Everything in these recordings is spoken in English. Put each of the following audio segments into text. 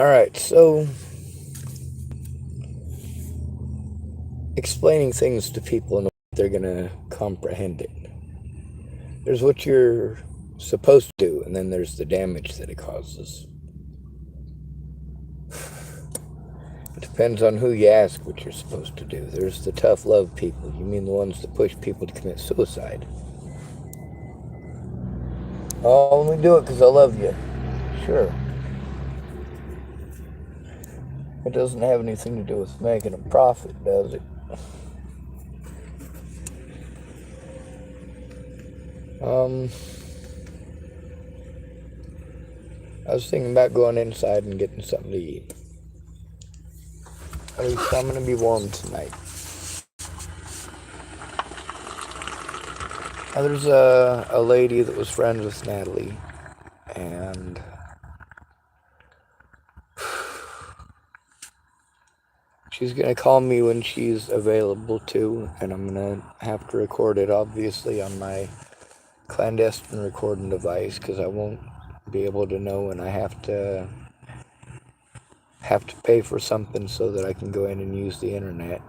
Alright, so explaining things to people in a way they're gonna comprehend it. There's what you're supposed to do, and then there's the damage that it causes. It depends on who you ask what you're supposed to do. There's the tough love people. You mean the ones that push people to commit suicide. I'll only do it because I love you. Sure. It doesn't have anything to do with making a profit, does it? I was thinking about going inside and getting something to eat. At least I'm going to be warm tonight. Now, there's a lady that was friends with Natalie, and she's going to call me when she's available too, and I'm going to have to record it, obviously, on my clandestine recording device, because I won't be able to know when I have to pay for something so that I can go in and use the internet.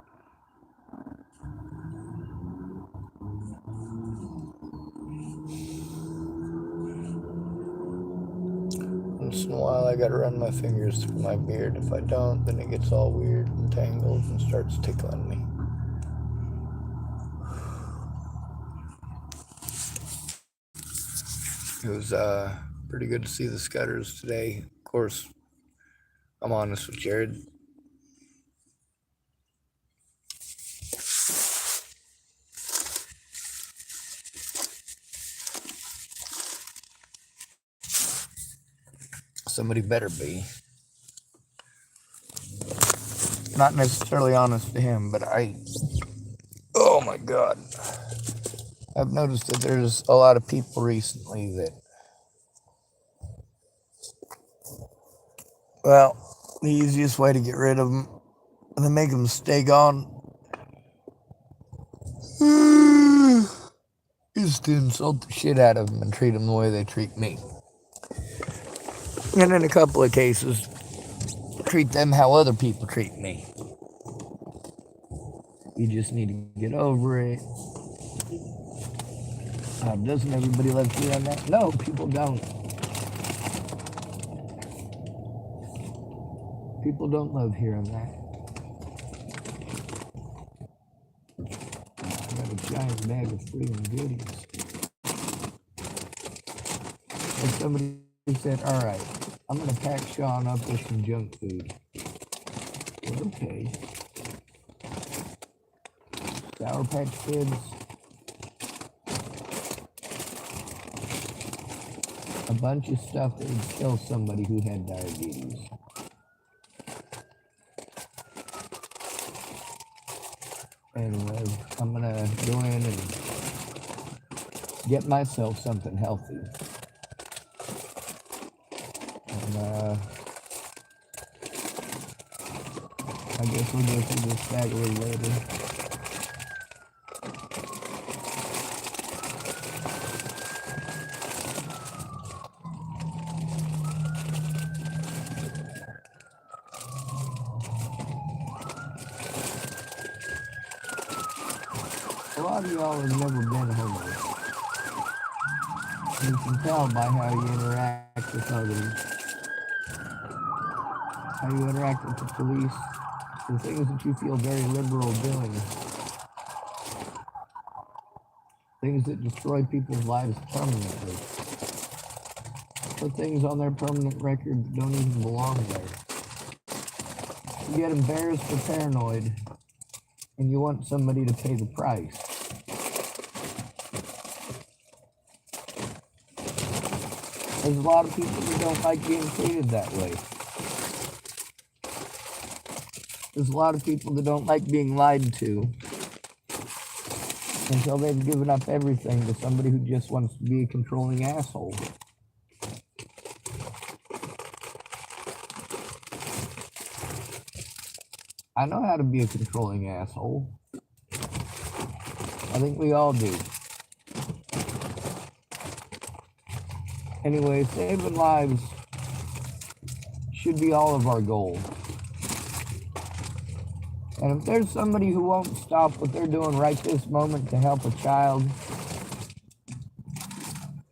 Once in a while I gotta run my fingers through my beard. If I don't, then it gets all weird and tangled and starts tickling me. It was pretty good to see the Scudders today. Of course, I'm honest with Jared. Somebody better be. Not necessarily honest to him, but oh my God. I've noticed that there's a lot of people recently that, well, the easiest way to get rid of them and then make them stay gone is to insult the shit out of them and treat them the way they treat me. And in a couple of cases, treat them how other people treat me. You just need to get over it. Doesn't everybody love to hear on that? No, people don't. People don't love hearing that. I got a giant bag of freaking goodies. And somebody said, all right, I'm going to pack Sean up with some junk food. Well, okay. Sour Patch Kids. A bunch of stuff that would kill somebody who had diabetes. Anyway, I'm going to go in and get myself something healthy. And I guess we'll go through this bag a little later. A lot of y'all have never been homeless. You can tell by how you interact with others, how you interact with the police, the things that you feel very liberal doing, things that destroy people's lives permanently, put things on their permanent record that don't even belong there. You get embarrassed or paranoid, and you want somebody to pay the price. There's a lot of people who don't like being treated that way. There's a lot of people that don't like being lied to until they've given up everything to somebody who just wants to be a controlling asshole. I know how to be a controlling asshole. I think we all do. Anyway, saving lives should be all of our goal. And if there's somebody who won't stop what they're doing right this moment to help a child,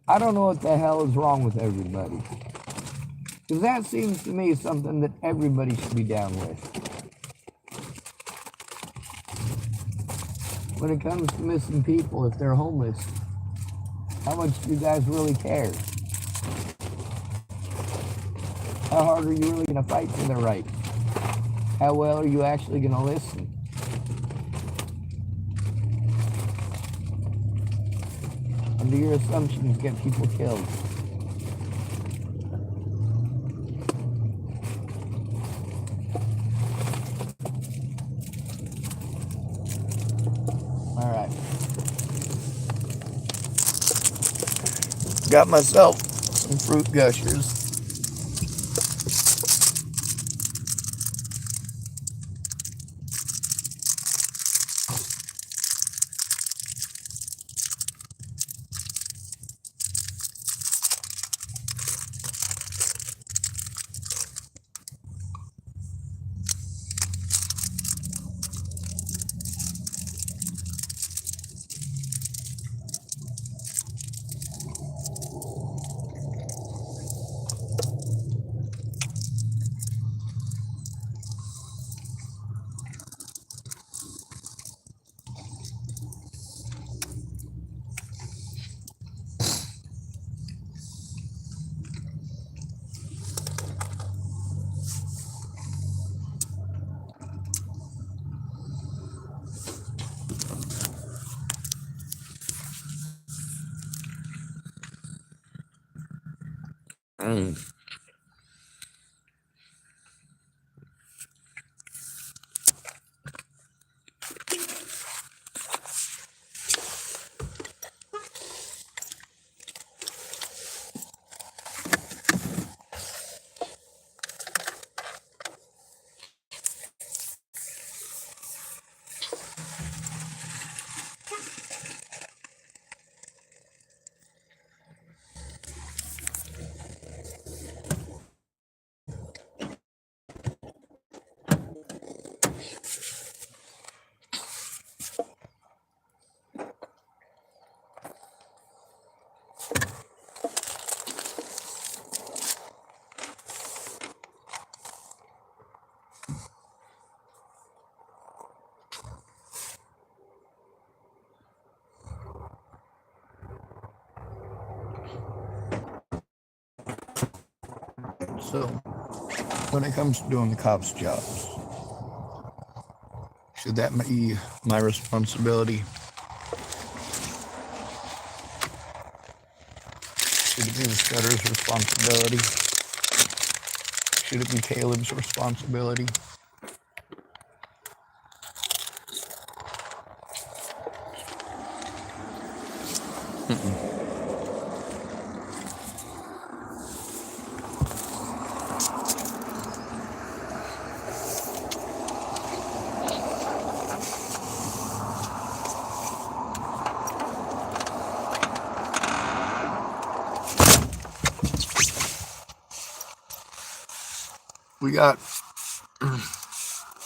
I don't know what the hell is wrong with everybody. Because that seems to me something that everybody should be down with. When it comes to missing people, if they're homeless, how much do you guys really care? How hard are you really going to fight for their rights? How well are you actually going to listen? Under your assumptions, get people killed. All right. Got myself some fruit gushers. So, when it comes to doing the cops' jobs, should that be my responsibility? Should it be the Scudder's responsibility? Should it be Caleb's responsibility? We got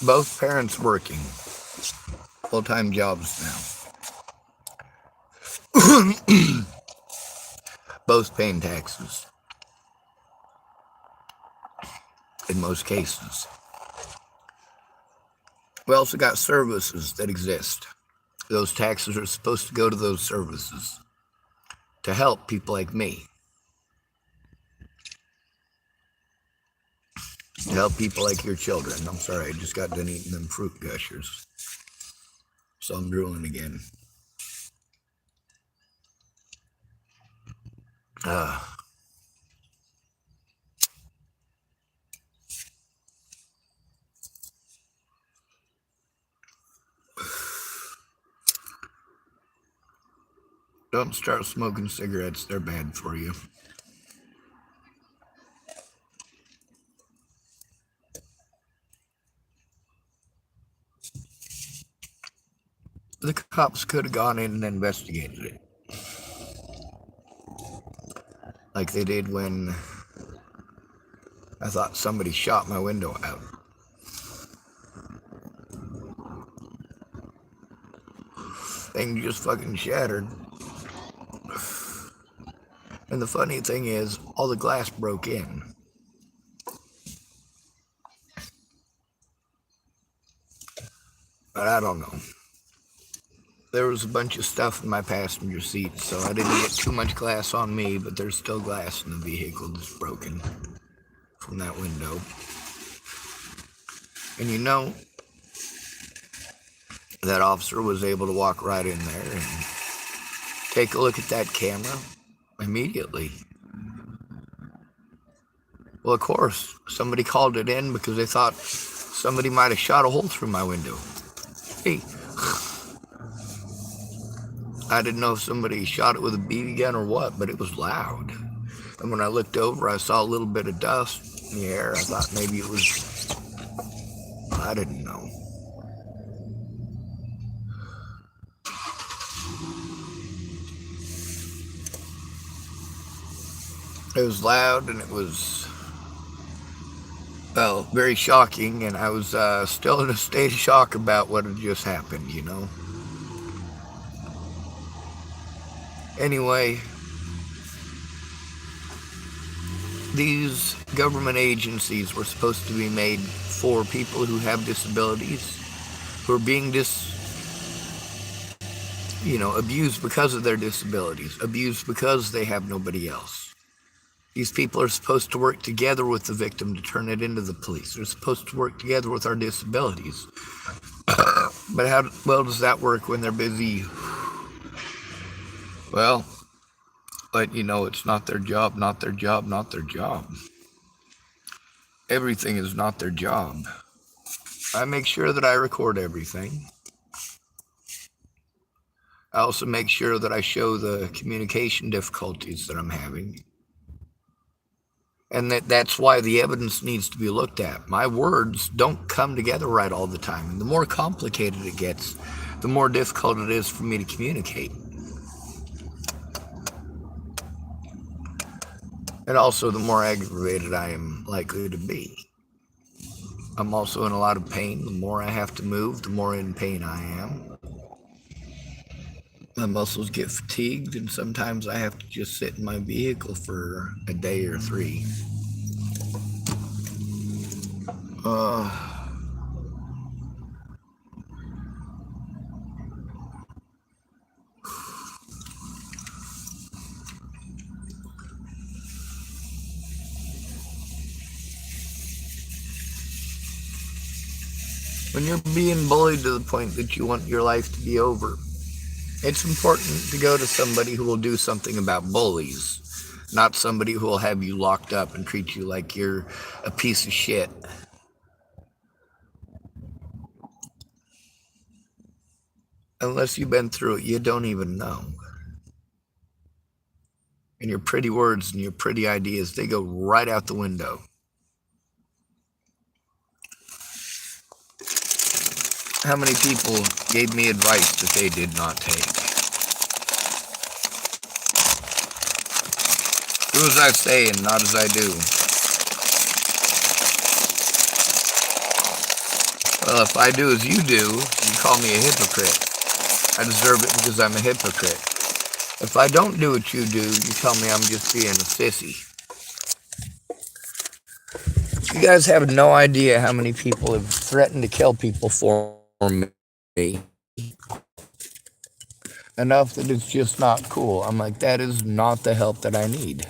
both parents working full-time jobs now. Both paying taxes in most cases. We also got services that exist. Those taxes are supposed to go to those services to help people like me. To help people like your children. I'm sorry, I just got done eating them fruit gushers. So I'm drooling again. Don't start smoking cigarettes, they're bad for you. The cops could have gone in and investigated it. Like they did when I thought somebody shot my window out. Thing just fucking shattered. And the funny thing is, all the glass broke in. But I don't know. There was a bunch of stuff in my passenger seat, so I didn't get too much glass on me, but there's still glass in the vehicle that's broken from that window. And you know, that officer was able to walk right in there and take a look at that camera immediately. Well, of course, somebody called it in because they thought somebody might have shot a hole through my window. Hey, I didn't know if somebody shot it with a BB gun or what, but it was loud. And when I looked over, I saw a little bit of dust in the air. I thought maybe it was, I didn't know. It was loud and it was, well, very shocking, and I was still in a state of shock about what had just happened, you know. Anyway, these government agencies were supposed to be made for people who have disabilities, who are being abused because of their disabilities, abused because they have nobody else. These people are supposed to work together with the victim to turn it into the police. They're supposed to work together with our disabilities. But how well does that work when they're busy? Well, but it's not their job, not their job, not their job. Everything is not their job. I make sure that I record everything. I also make sure that I show the communication difficulties that I'm having. And that's why the evidence needs to be looked at. My words don't come together right all the time. And the more complicated it gets, the more difficult it is for me to communicate. And also, the more aggravated I am likely to be. I'm also in a lot of pain. The more I have to move, the more in pain I am. My muscles get fatigued, and sometimes I have to just sit in my vehicle for a day or 3. When you're being bullied to the point that you want your life to be over, it's important to go to somebody who will do something about bullies, not somebody who will have you locked up and treat you like you're a piece of shit. Unless you've been through it, you don't even know. And your pretty words and your pretty ideas, they go right out the window. How many people gave me advice that they did not take? Do as I say and not as I do. Well, if I do as you do, you call me a hypocrite. I deserve it because I'm a hypocrite. If I don't do what you do, you tell me I'm just being a sissy. You guys have no idea how many people have threatened to kill people for me. Enough that it's just not cool. I'm like, that is not the help that I need.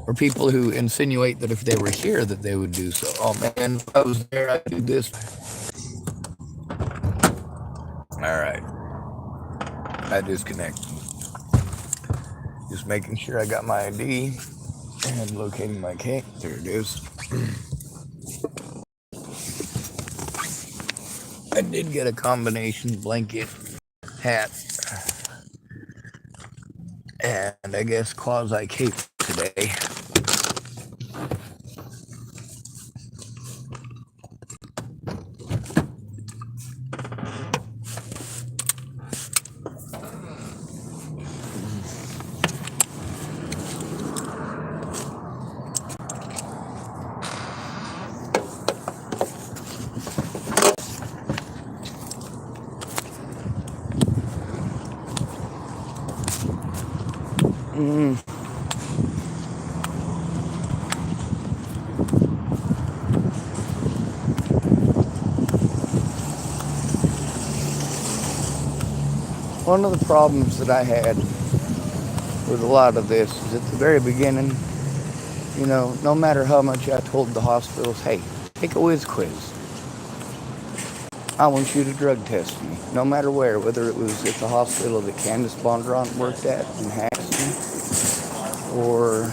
Or people who insinuate that if they were here that they would do so. Oh man, if I was there, I'd do this. Alright. I disconnected. Just making sure I got my ID and locating my case. There it is. I did get a combination blanket, hat, and I guess quasi cape today. One of the problems that I had with a lot of this is at the very beginning, no matter how much I told the hospitals, hey, take a whiz quiz. I want you to drug test me, no matter where, whether it was at the hospital that Candace Bondurant worked at in Haxton, or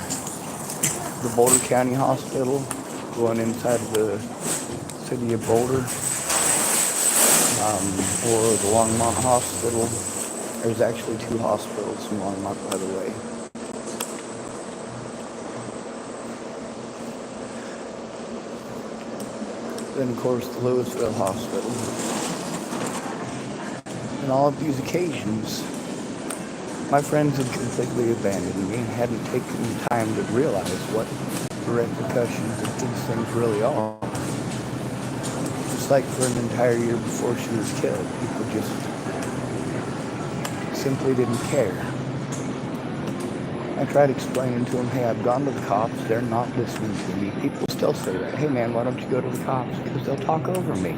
the Boulder County Hospital, the one inside of the city of Boulder, or the Longmont Hospital. There's actually 2 hospitals in Longmont, by the way. Then, of course, the Louisville Hospital. On all of these occasions, my friends had completely abandoned me and hadn't taken the time to realize what the repercussions of these things really are. Just like for an entire year before she was killed, people just simply didn't care. I tried explaining to them, hey, I've gone to the cops, they're not listening to me. People still say that, hey man, why don't you go to the cops? Because they'll talk over me.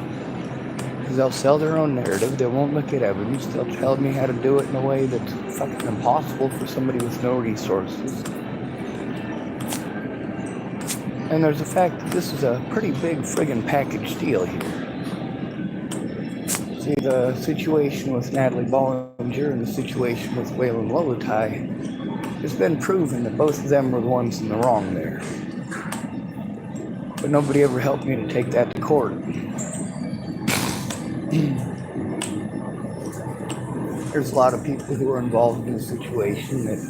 Because they'll sell their own narrative, they won't look at evidence, they'll tell me how to do it in a way that's fucking impossible for somebody with no resources. And there's the fact that this is a pretty big friggin' package deal here. See, the situation with Natalie Bollinger and the situation with Waylon Lolotai, it's been proven that both of them were the ones in the wrong there. But nobody ever helped me to take that to court. There's a lot of people who were involved in the situation that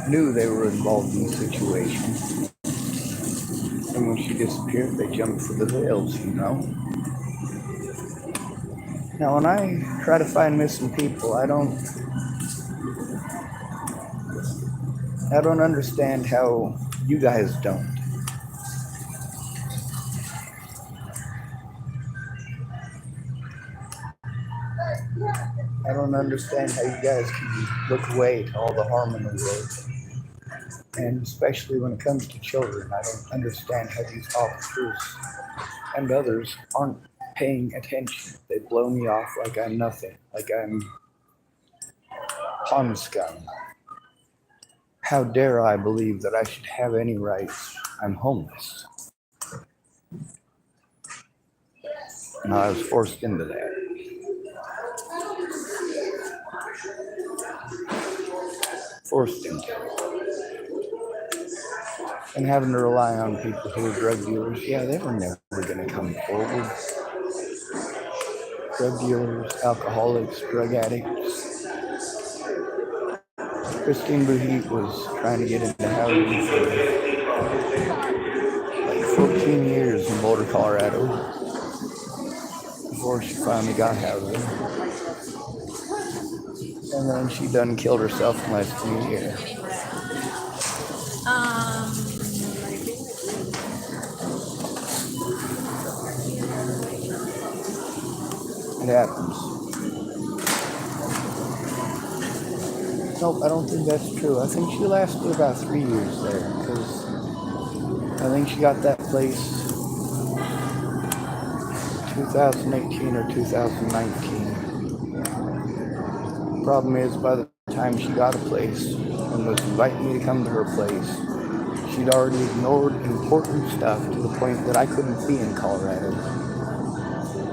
knew they were involved in the situation. And when she disappeared, they jumped for the veils, Now, when I try to find missing people, I don't understand how you guys don't. I don't understand how you guys can look away to all the harm in the world. And especially when it comes to children, I don't understand how these officers and others aren't paying attention. They blow me off like I'm nothing, like I'm pond scum. How dare I believe that I should have any rights? I'm homeless. And I was forced into that. Forced into it. And having to rely on people who are drug dealers, yeah, they were never going to come forward. Drug dealers, alcoholics, drug addicts. Christine Buhit was trying to get into housing for like 14 years in Boulder, Colorado, before she finally got housing. And then she done killed herself in less than a year. It happens. Nope, I don't think that's true. I think she lasted about 3 years there, because I think she got that place 2018 or 2019. Problem is, by the time she got a place and was inviting me to come to her place, she'd already ignored important stuff to the point that I couldn't be in Colorado.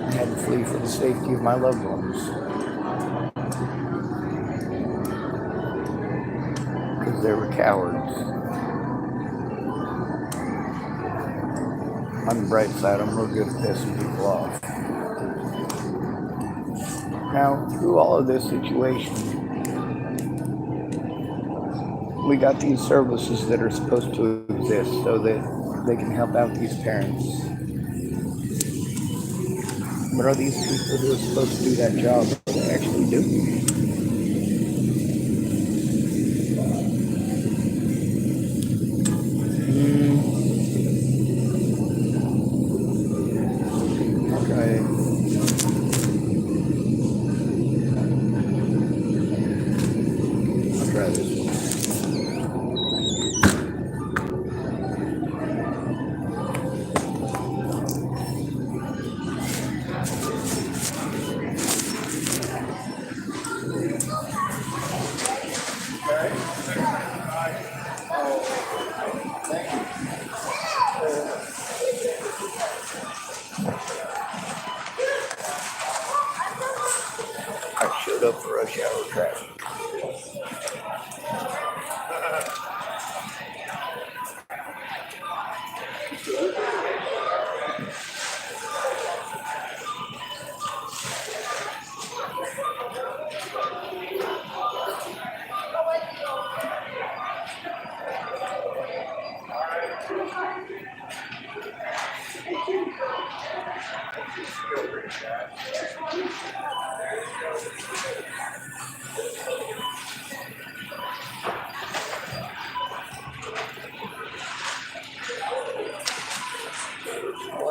I had to flee for the safety of my loved ones. Because they were cowards. On the bright side, I'm real good at pissing people off. Now, through all of this situation, we got these services that are supposed to exist so that they can help out these parents. But are these people who are supposed to do that job actually do?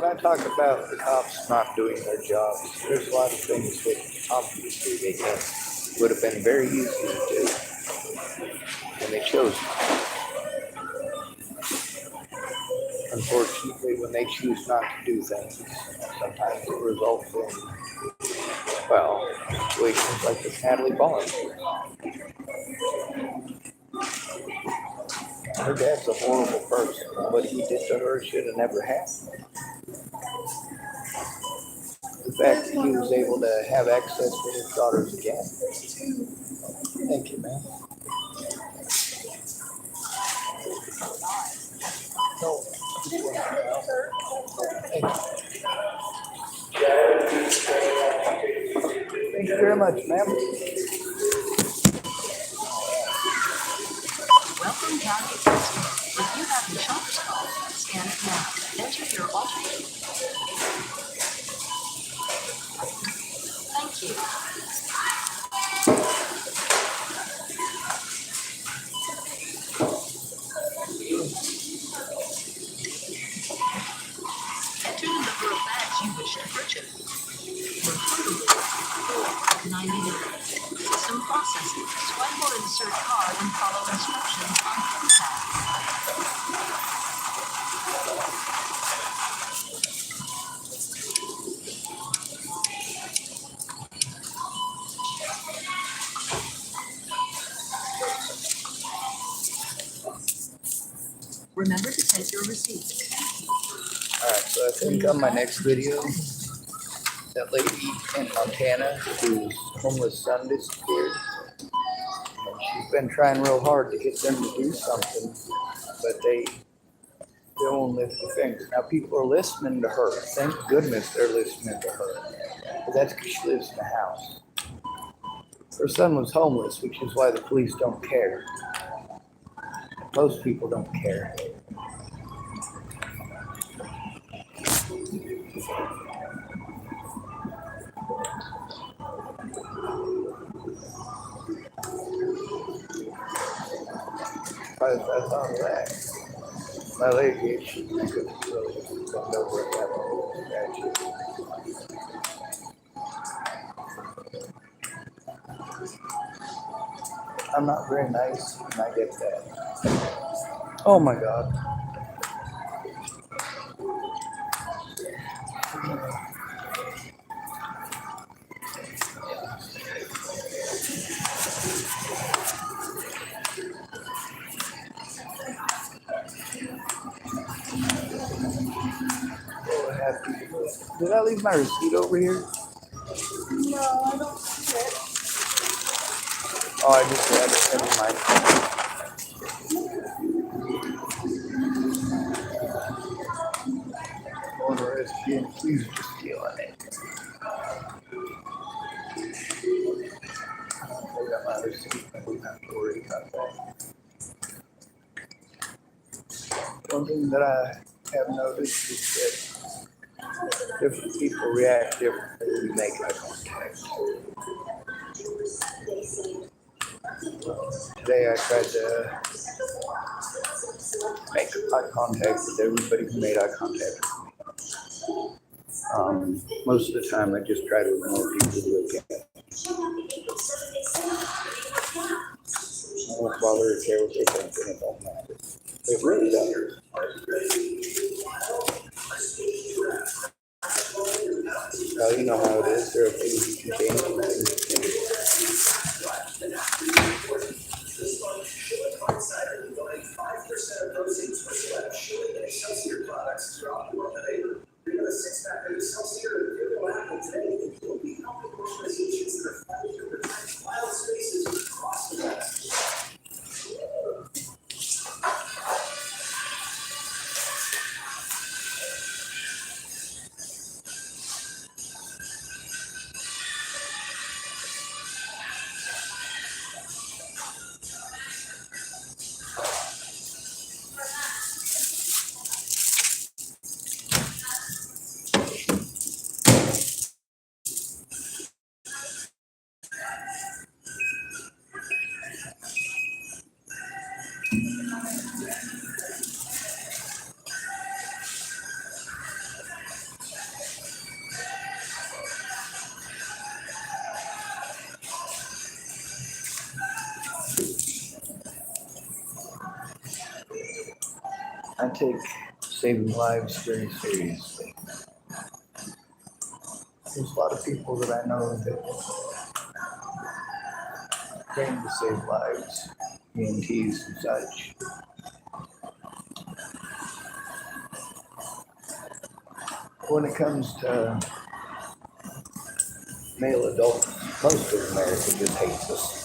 when I talk about the cops not doing their jobs, there's a lot of things that obviously they would have been very easy to do, and they chose not. Unfortunately, when they choose not to do things, sometimes it results in, well, situations like this Natalie Bond. Her dad's a horrible person. What he did to her should have never happened. The fact that he was able to have access to his daughters again. Thank you, man. No. Thank you. Thank you very much, ma'am. Welcome down to the store. If you have the shopper's card, scan it now. Enter your alternate. Thank you. Enter the number of bags you wish to purchase. For total $4.99. System processing. Swipe or insert card and follow instructions on PayPal. Remember to take your receipt. Alright, so I think on my next video, that lady in Montana whose homeless son disappeared, and she's been trying real hard to get them to do something, but they won't lift a finger. Now people are listening to her. Thank goodness they're listening to her. But that's because she lives in a house. Her son was homeless, which is why the police don't care. Most people don't care. I thought of that. My lady, she couldn't really bend over and have a little statue. I'm not very nice, and I get that. Oh my God. Did I leave my receipt over here? No, I don't see it. Oh, I just grabbed it. Never mind. Order is being pleased to steal it. I got my receipt. I don't have to worry about that. One thing that I have noticed is that different people react differently when you make eye contact. Today I tried to make eye contact with everybody who made eye contact with me. Most of the time I just try to ignore people who look at me. I don't bother to care what they think, and it don't matter. It really doesn't. Well, you know how it is. There are things you can change and things you can't. take saving lives very seriously. There's a lot of people that I know that train to save lives, EMTs and such. When it comes to male adults, most of America just hates us.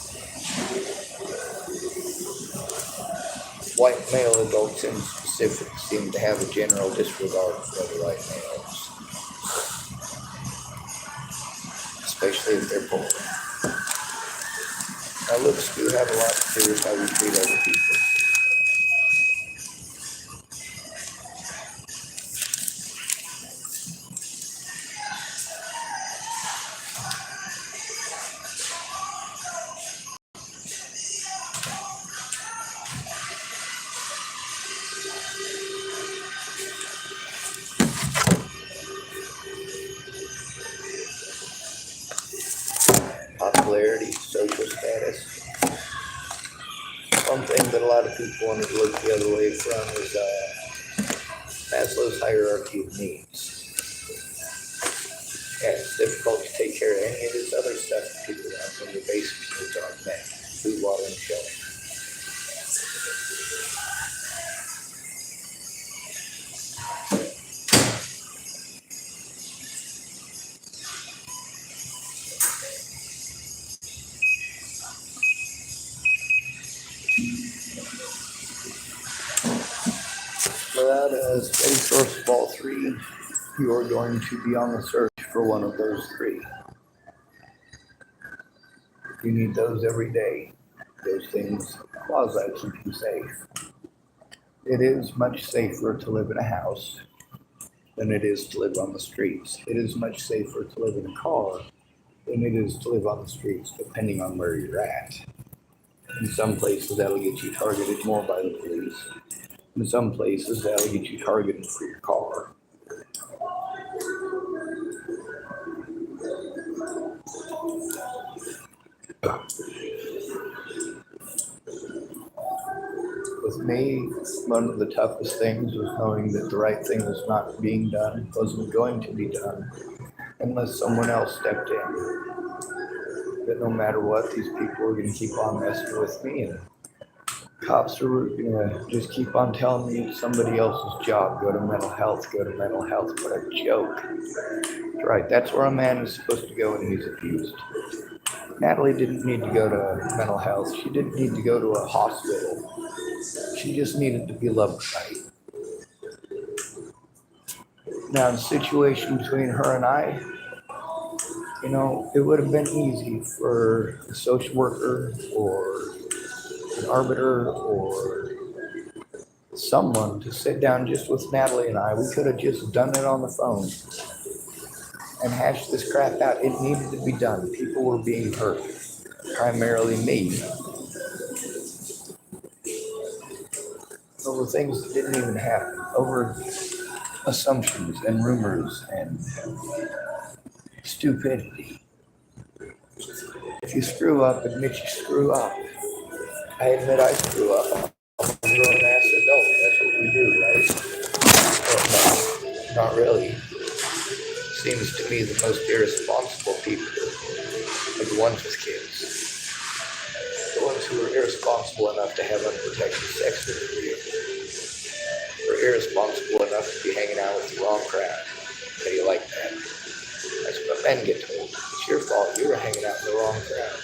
White male adults in specific seem to have a general disregard for other white males, especially if they're poor. Our looks do have a lot to do with how we treat other people. Popularity, social status. One thing that a lot of people want to look the other way from is Maslow's hierarchy of needs. Yeah, it's difficult to take care of any of this other stuff that people want when your basic needs aren't met. Food, water, and shelter. Without a steady source of all three, you are going to be on the search for one of those three. You need those every day. Those things quasi keep you safe. It is much safer to live in a house than it is to live on the streets. It is much safer to live in a car than it is to live on the streets, depending on where you're at. In some places, that'll get you targeted more by the police. In some places, that'll get you targeted for your car. With me, one of the toughest things was knowing that the right thing was not being done, wasn't going to be done, unless someone else stepped in. That no matter what, these people are going to keep on messing with me, and cops are going to just keep on telling me it's somebody else's job. Go to mental health, go to mental health. What a joke. Right, that's where a man is supposed to go when he's abused. Natalie didn't need to go to mental health. She didn't need to go to a hospital. She just needed to be loved right. Now, the situation between her and I, it would have been easy for a social worker or an arbiter or someone to sit down just with Natalie and I. We could have just done it on the phone and hashed this crap out. It needed to be done. People were being hurt, primarily me, over things that didn't even happen, over assumptions and rumors and stupidity. If you screw up, admit you screw up. I admit I screw up. I'm a grown-ass adult. That's what we do, right? But no, not really. Seems to me the most irresponsible people are the ones with kids. The ones who are irresponsible enough to have unprotected sex with their kids. Or irresponsible enough to be hanging out with the wrong crowd. How do you like that? That's what men get told. It's your fault. You were hanging out in the wrong crowd.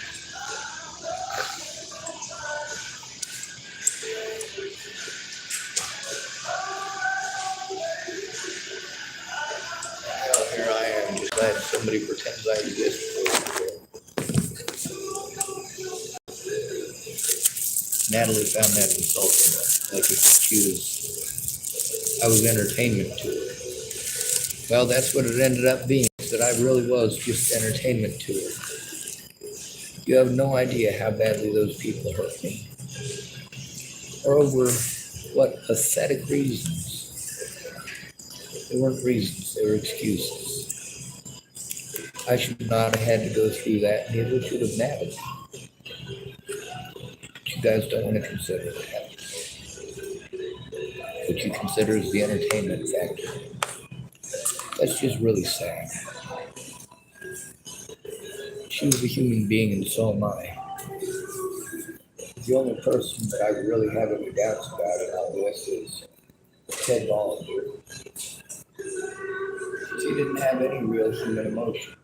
Well, here I am, just glad somebody pretends I exist. Natalie found that insulting, like I was entertainment to her. Well, that's what it ended up being, that I really was just entertainment to her. You have no idea how badly those people hurt me. Or over what pathetic reasons. They weren't reasons, they were excuses. I should not have had to go through that, neither should have Natalie. But you guys don't want to consider that. what you consider as the entertainment factor. That's just really sad. She was a human being, and so am I. The only person that I really have any doubts about in all this is Ted Vollinger. He didn't have any real human emotion.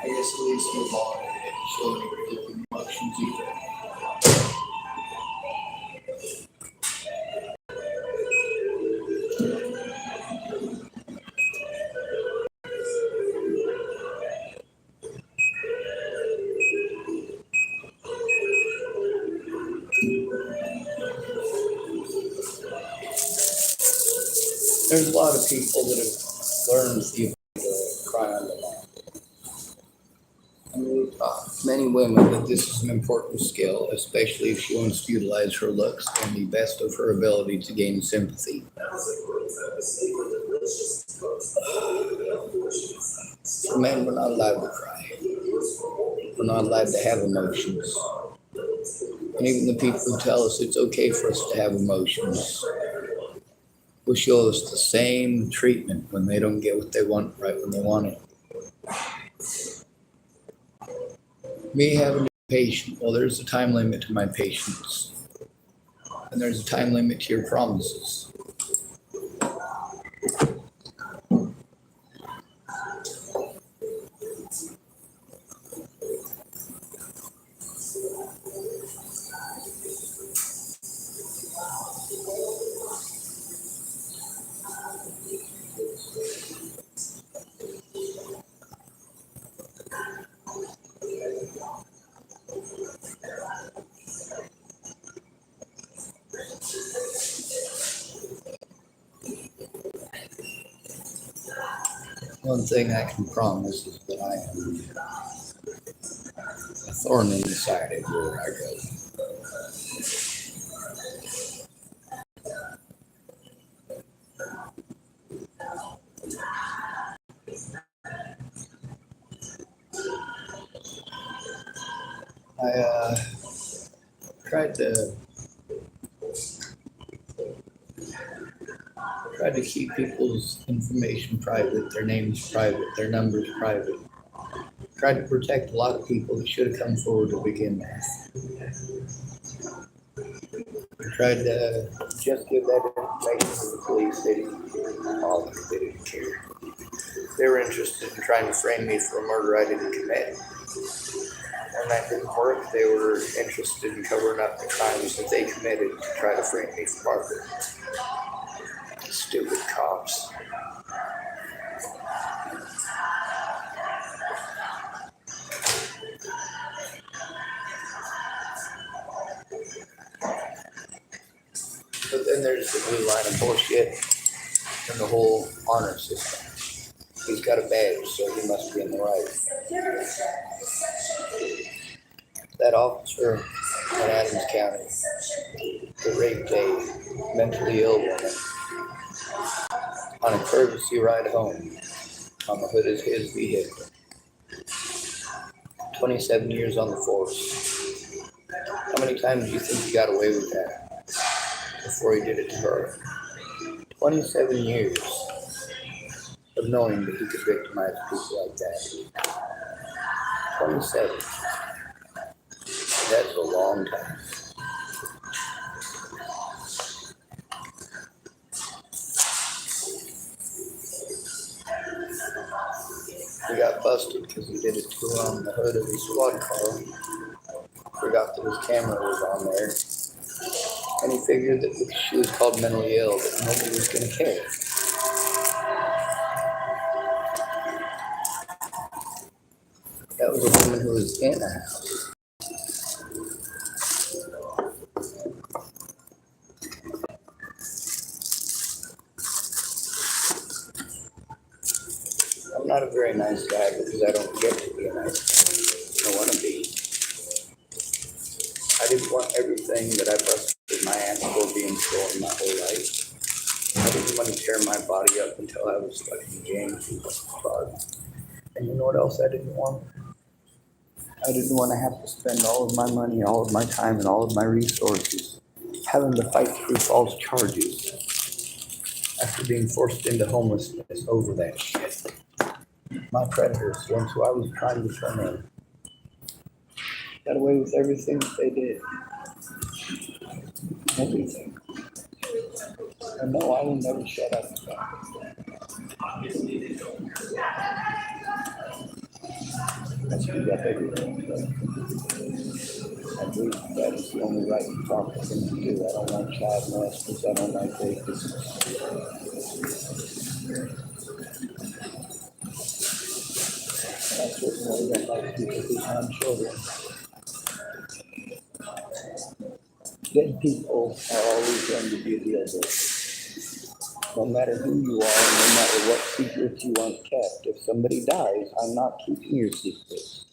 I guess at least move on and didn't show any real human emotions either. There's a lot of people that have learned the ability to cry on the line. I mean, we've taught many women that this is an important skill, especially if she wants to utilize her looks and the best of her ability to gain sympathy. For men, we're not allowed to cry. We're not allowed to have emotions. And even the people who tell us it's okay for us to have emotions will show us the same treatment when they don't get what they want right when they want it. Me having a patient, well, there's a time limit to my patience. And there's a time limit to your promises. One thing I can promise is that I am a thorn in the side everywhere I go. I tried to keep people's information private, their names private, their numbers private. Tried to protect a lot of people that should have come forward to begin with. I tried to just give that information to the police. They didn't bother. They didn't care. They were interested in trying to frame me for a murder I didn't commit. When that didn't work, they were interested in covering up the crimes that they committed to try to frame me for murder. Stupid cops. But then there's the blue line of bullshit and the whole honor system. He's got a badge, so he must be in the right. That officer in Adams County that raped a mentally ill woman on a courtesy ride home on the hood of his vehicle. 27 years on the force. How many times do you think he got away with that before he did it to her? 27 years of knowing that he could victimize people like that. 27. That's a long time. He got busted because he did it to her on the hood of his squad car. Forgot that his camera was on there. And he figured that because she was called mentally ill, that nobody was going to care. That was a woman who was in a house. I'm not a very nice guy because I don't get to be a nice guy. I want to be. I didn't want everything that I busted my ass for being stolen my whole life. I didn't want to tear my body up until I was stuck in jail. And you know what else I didn't want? I didn't want to have to spend all of my money, all of my time, and all of my resources having to fight through false charges after being forced into homelessness over that shit. My predators, the ones who I was trying to turn in, got away with everything that they did. Everything. And no, I will never shut up about it. I speak up everything, but I believe that is the only right and proper thing to do. I don't like child molesters. I don't like rapists. And I certainly don't like people who harm children. Dead people are always going to be a deal breaker. No matter who you are, no matter what secrets you want kept, if somebody dies, I'm not keeping your secrets.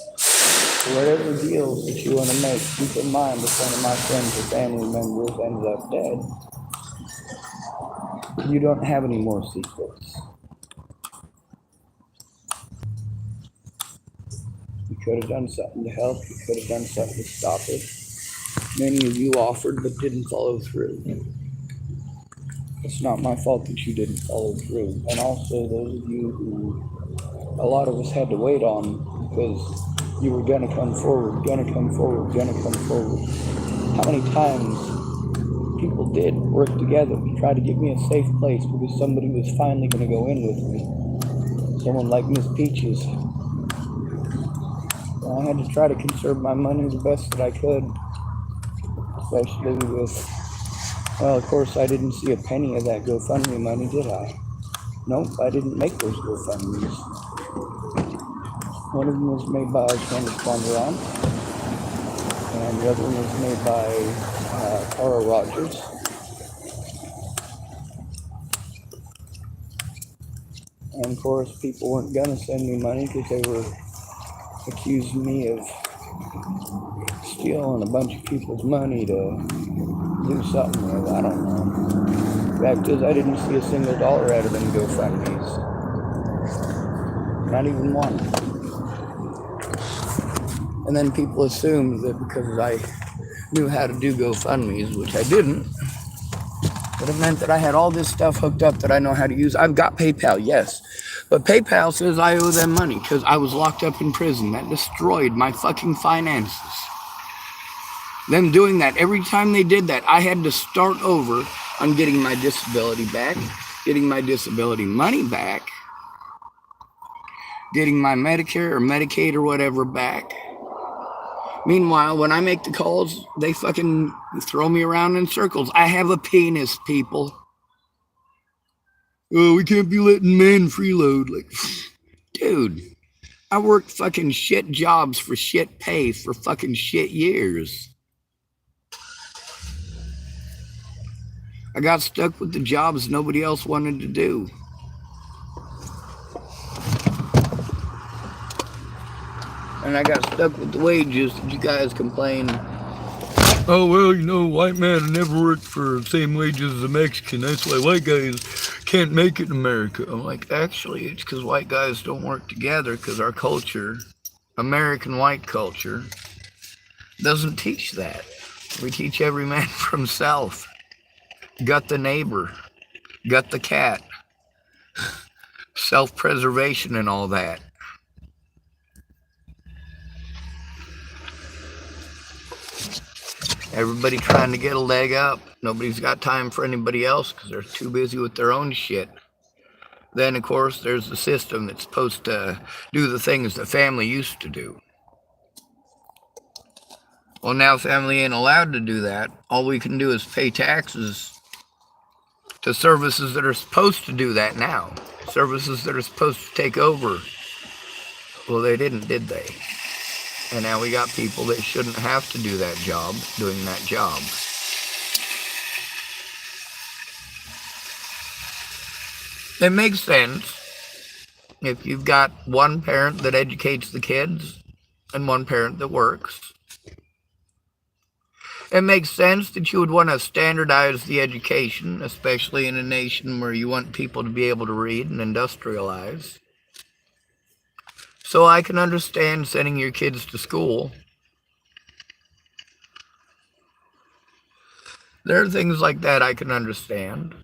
So whatever deals that you want to make, keep in mind if one of my friends or family members ends up dead, you don't have any more secrets. You could have done something to help. You could have done something to stop it. Many of you offered but didn't follow through. It's not my fault that you didn't follow through. And also those of you who a lot of us had to wait on because you were going to come forward, going to come forward, going to come forward. How many times people did work together to try to give me a safe place because somebody was finally going to go in with me. Someone like Miss Peaches. I had to try to conserve my money the best that I could, especially with, well, of course, I didn't see a penny of that GoFundMe money, did I? Nope, I didn't make those GoFundMes. One of them was made by Candace Bondurant, and the other one was made by Tara Rogers. And of course, people weren't gonna send me money because they were accusing me of stealing a bunch of people's money to do something with. I don't know. The fact is, I didn't see a single dollar out of them GoFundMes. Not even one. And then people assumed that because I knew how to do GoFundMes, which I didn't, but it meant that I had all this stuff hooked up that I know how to use. I've got PayPal, yes. But PayPal says I owe them money because I was locked up in prison. That destroyed my fucking finances. Them doing that, every time they did that, I had to start over on getting my disability back, getting my disability money back, getting my Medicare or Medicaid or whatever back. Meanwhile, when I make the calls, they fucking throw me around in circles. I have a penis, people. Oh, we can't be letting men freeload. Like, dude, I worked fucking shit jobs for shit pay for fucking shit years. I got stuck with the jobs nobody else wanted to do. And I got stuck with the wages that you guys complain. Oh, well, you know, white man never worked for the same wages as a Mexican. That's why white guys can't make it in America. I'm like, actually, it's because white guys don't work together because our culture, American white culture, doesn't teach that. We teach every man for himself. Gut the neighbor. Gut the cat. Self-preservation and all that. Everybody trying to get a leg up. Nobody's got time for anybody else because they're too busy with their own shit. Then, of course, there's the system that's supposed to do the things that family used to do. Well, now family ain't allowed to do that. All we can do is pay taxes to services that are supposed to do that now. Services that are supposed to take over. Well, they didn't, did they? And now we got people that shouldn't have to do that job, doing that job. It makes sense if you've got one parent that educates the kids and one parent that works. It makes sense that you would want to standardize the education, especially in a nation where you want people to be able to read and industrialize. So I can understand sending your kids to school. There are things like that I can understand.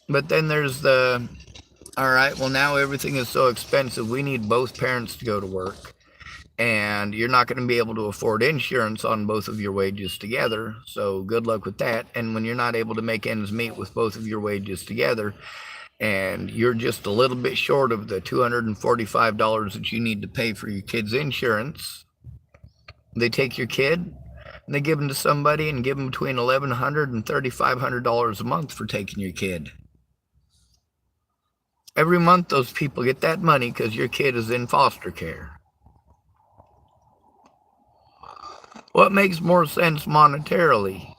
But then there's the, all right, well, now everything is so expensive, we need both parents to go to work. And you're not going to be able to afford insurance on both of your wages together. So good luck with that. And when you're not able to make ends meet with both of your wages together, and you're just a little bit short of the $245 that you need to pay for your kid's insurance, they take your kid and they give them to somebody and give them between $1,100 and $3,500 a month for taking your kid. Every month those people get that money because your kid is in foster care. What makes more sense monetarily?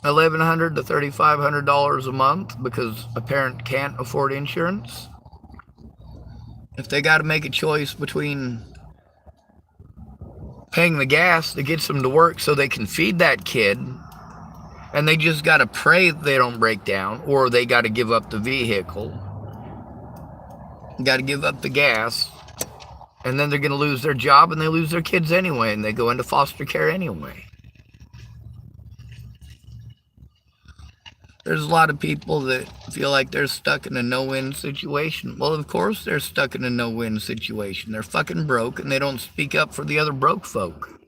$1,100 to $3,500 a month because a parent can't afford insurance? If they got to make a choice between paying the gas that gets them to work so they can feed that kid, and they just got to pray they don't break down, or they got to give up the vehicle, got to give up the gas, and then they're going to lose their job and they lose their kids anyway, and they go into foster care anyway. There's a lot of people that feel like they're stuck in a no-win situation. Well, of course they're stuck in a no-win situation. They're fucking broke and they don't speak up for the other broke folk.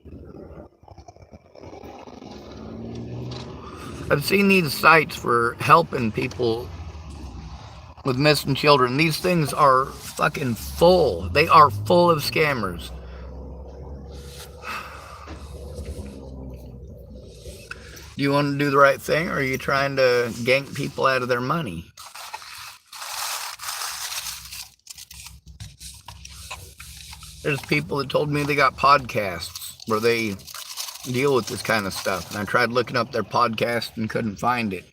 I've seen these sites for helping people with missing children. These things are fucking full. They are full of scammers. Do you want to do the right thing, or are you trying to gank people out of their money? There's people that told me they got podcasts where they deal with this kind of stuff. And I tried looking up their podcast and couldn't find it.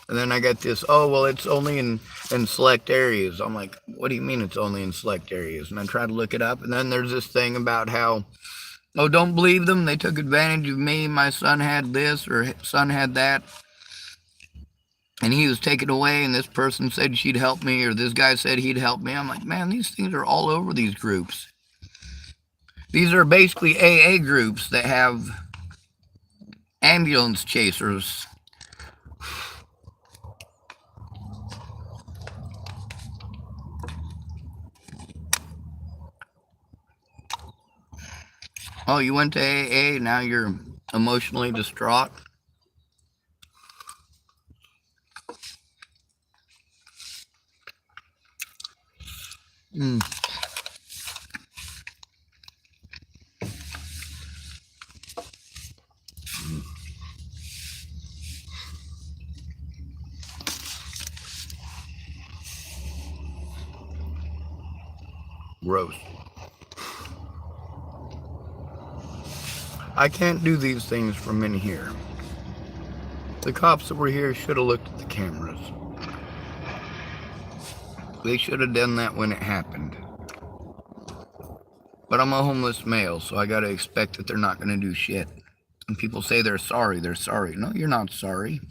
And then I got this, oh, well, it's only in select areas. I'm like, what do you mean it's only in select areas? And I tried to look it up. And then there's this thing about how, oh, don't believe them. They took advantage of me. My son had this or son had that. And he was taken away, and this person said she'd help me, or this guy said he'd help me. I'm like, man, these things are all over these groups. These are basically AA groups that have ambulance chasers. Oh, you went to AA, now you're emotionally distraught? Gross. I can't do these things from in here. The cops that were here should have looked at the cameras. They should have done that when it happened. But I'm a homeless male, so I gotta expect that they're not gonna do shit. And people say they're sorry, they're sorry. No, you're not sorry.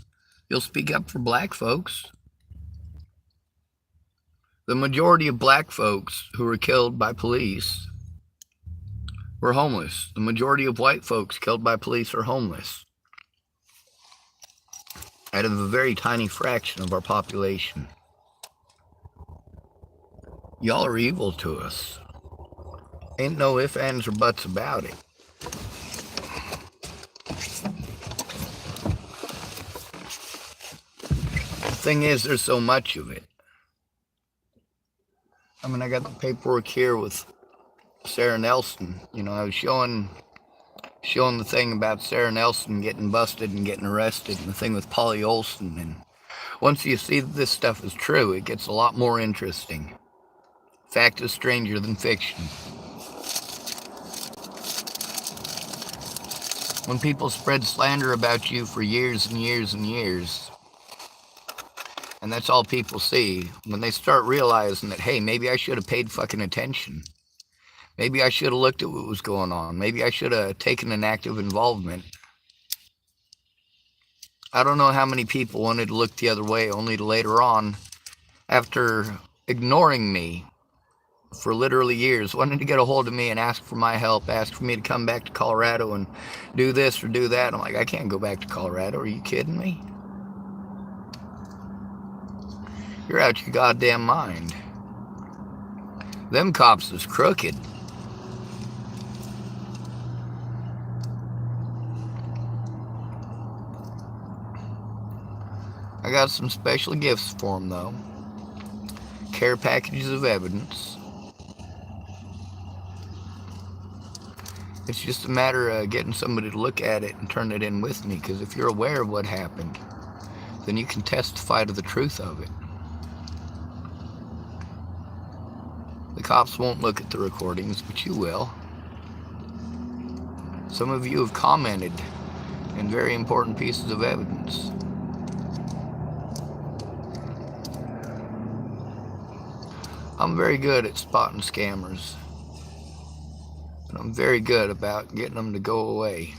You'll speak up for black folks. The majority of black folks who were killed by police were homeless. The majority of white folks killed by police are homeless. Out of a very tiny fraction of our population. Y'all are evil to us. Ain't no ifs, ands, or buts about it. The thing is, there's so much of it. I mean, I got the paperwork here with Sarah Nelson. You know, I was showing the thing about Sarah Nelson getting busted and getting arrested, and the thing with Polly Olson. And once you see that this stuff is true, it gets a lot more interesting. Fact is stranger than fiction. When people spread slander about you for years and years and years, and that's all people see, when they start realizing that, hey, maybe I should have paid fucking attention. Maybe I should have looked at what was going on. Maybe I should have taken an active involvement. I don't know how many people wanted to look the other way, only to later on, after ignoring me for literally years, wanting to get a hold of me and ask for my help, ask for me to come back to Colorado and do this or do that. I'm like, I can't go back to Colorado. Are you kidding me? You're out your goddamn mind. Them cops is crooked. I got some special gifts for them, though. Care packages of evidence. It's just a matter of getting somebody to look at it and turn it in with me, because if you're aware of what happened, then you can testify to the truth of it. The cops won't look at the recordings, but you will. Some of you have commented in very important pieces of evidence. I'm very good at spotting scammers. And I'm very good about getting them to go away.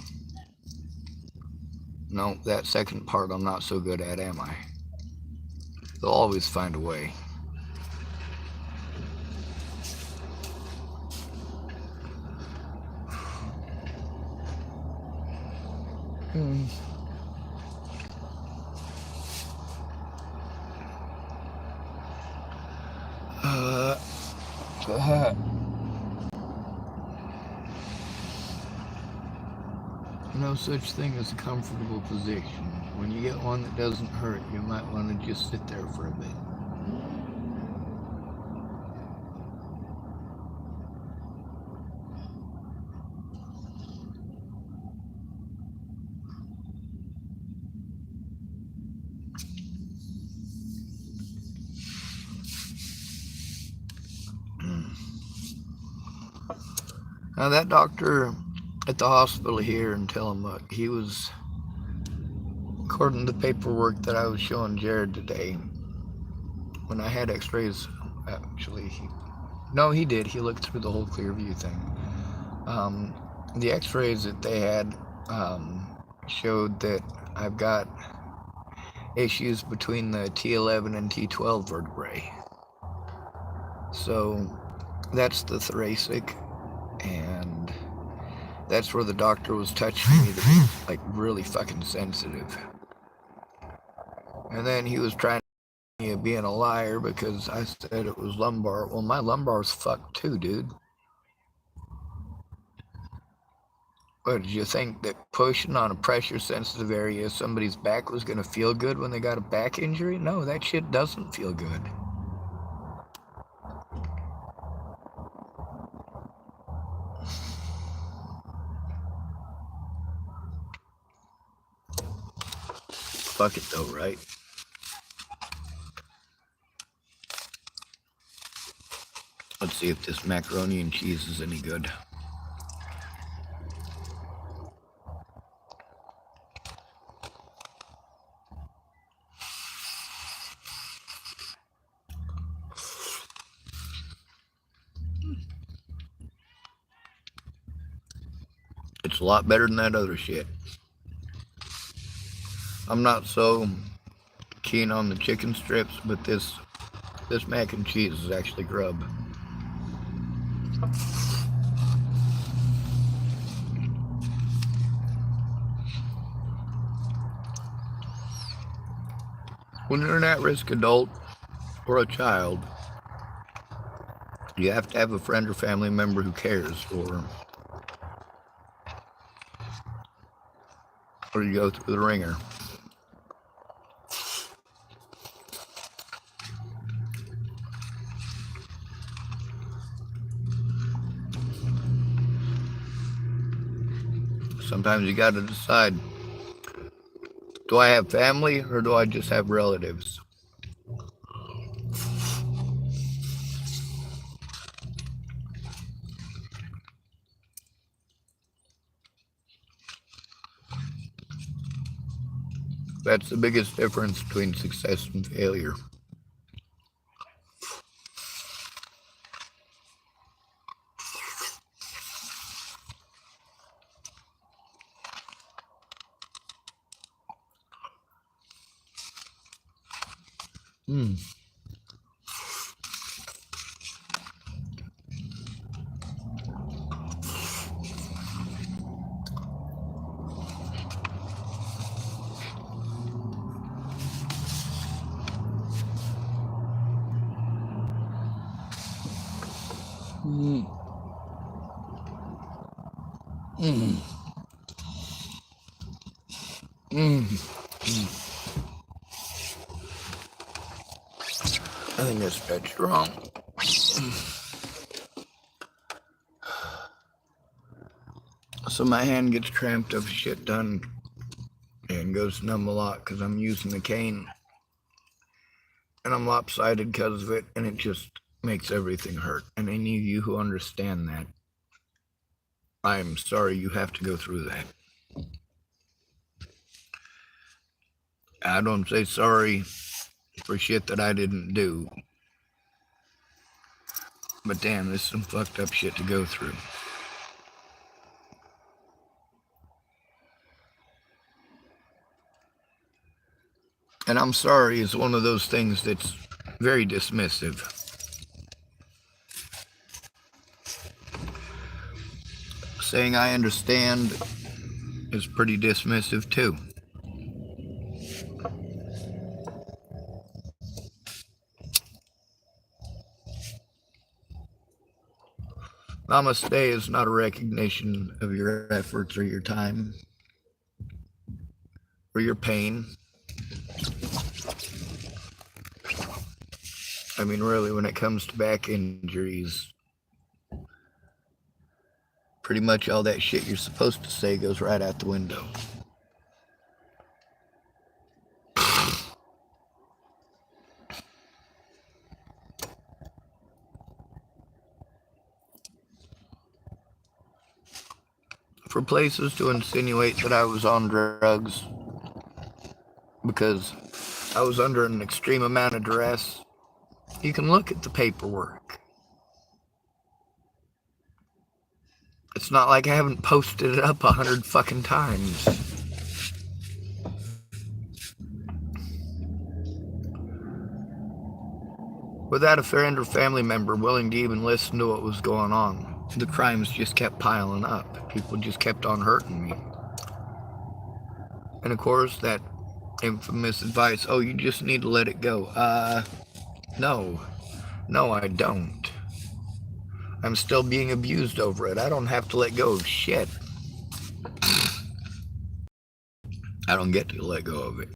No, that second part I'm not so good at, am I? They'll always find a way. No such thing as a comfortable position. When you get one that doesn't hurt, you might want to just sit there for a bit. Now that doctor at the hospital here, and tell him what he was, according to the paperwork that I was showing Jared today, when I had x-rays, actually, he did. He looked through the whole Clearview thing. The x-rays that they had showed that I've got issues between the T11 and T12 vertebrae. So that's the thoracic, and that's where the doctor was touching me to be like really fucking sensitive. And then he was trying to me of being a liar because I said it was lumbar. Well, my lumbar's fucked too, dude. What, did you think that pushing on a pressure sensitive area of somebody's back was gonna feel good when they got a back injury? No, that shit doesn't feel good. Fuck it though, right? Let's see if this macaroni and cheese is any good. It's a lot better than that other shit. I'm not so keen on the chicken strips, but this mac and cheese is actually grub. When you're an at-risk adult or a child, you have to have a friend or family member who cares, or you go through the ringer. Sometimes you got to decide, do I have family or do I just have relatives? That's the biggest difference between success and failure. Mm. Mm. Mm. I think I stretched wrong. So my hand gets cramped if shit done and goes numb a lot because I'm using the cane. And I'm lopsided because of it, and it just makes everything hurt. And any of you who understand that, I'm sorry you have to go through that. I don't say sorry for shit that I didn't do. But damn, this is some fucked up shit to go through. And I'm sorry is one of those things that's very dismissive. Saying I understand is pretty dismissive too. Namaste is not a recognition of your efforts or your time or your pain. I mean, really, when it comes to back injuries, pretty much all that shit you're supposed to say goes right out the window. For places to insinuate that I was on drugs because I was under an extreme amount of duress, you can look at the paperwork. It's not like I haven't posted it up 100 fucking times. Without a friend or family member willing to even listen to what was going on, the crimes just kept piling up. People just kept on hurting me. And of course, that infamous advice, oh, you just need to let it go. No. No, I don't. I'm still being abused over it. I don't have to let go of shit. I don't get to let go of it.